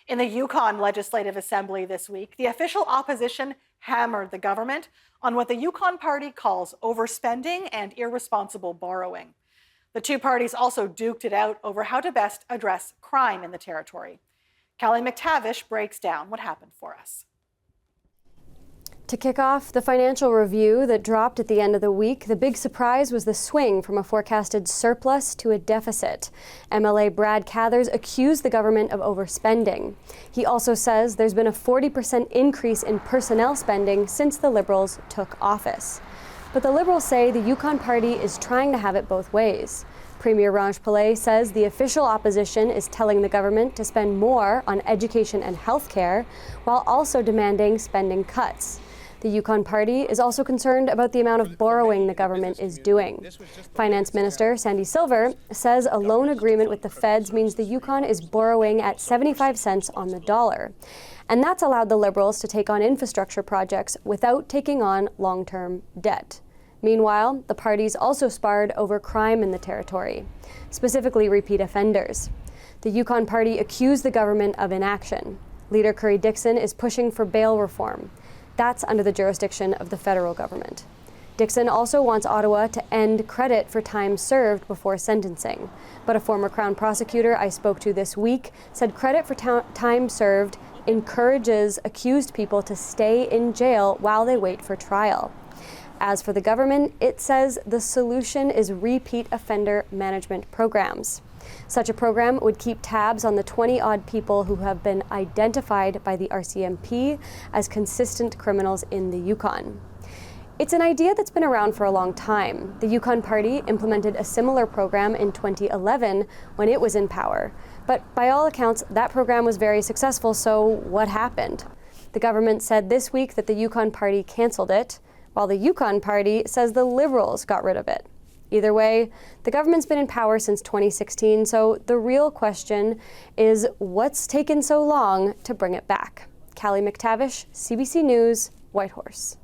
In the Yukon Legislative Assembly this week, the official opposition hammered the government on what the Yukon Party calls overspending and irresponsible borrowing. The two parties also duked it out over how to best address crime in the territory. Cali McTavish breaks down what happened for us. To kick off the financial review that dropped at the end of the week, the big surprise was the swing from a forecasted surplus to a deficit. MLA Brad Cathers accused the government of overspending. He also says there's been a 40% increase in personnel spending since the Liberals took office. But the Liberals say the Yukon Party is trying to have it both ways. Premier Ranj Pillay says the official opposition is telling the government to spend more on education and healthcare, while also demanding spending cuts. The Yukon Party is also concerned about the amount of borrowing the government is doing. Finance Minister Sandy Silver says a loan agreement with the feds means the Yukon is borrowing at 75 cents on the dollar. And that's allowed the Liberals to take on infrastructure projects without taking on long-term debt. Meanwhile, the parties also sparred over crime in the territory, specifically repeat offenders. The Yukon Party accused the government of inaction. Leader Curry Dixon is pushing for bail reform. That's under the jurisdiction of the federal government. Dixon also wants Ottawa to end credit for time served before sentencing. But a former Crown prosecutor I spoke to this week said credit for time served encourages accused people to stay in jail while they wait for trial. As for the government, it says the solution is repeat offender management programs. Such a program would keep tabs on the 20-odd people who have been identified by the RCMP as consistent criminals in the Yukon. It's an idea that's been around for a long time. The Yukon Party implemented a similar program in 2011 when it was in power. But by all accounts, that program was very successful, so what happened? The government said this week that the Yukon Party canceled it, while the Yukon Party says the Liberals got rid of it. Either way, the government's been in power since 2016, so the real question is what's taken so long to bring it back? Cali McTavish, CBC News, Whitehorse.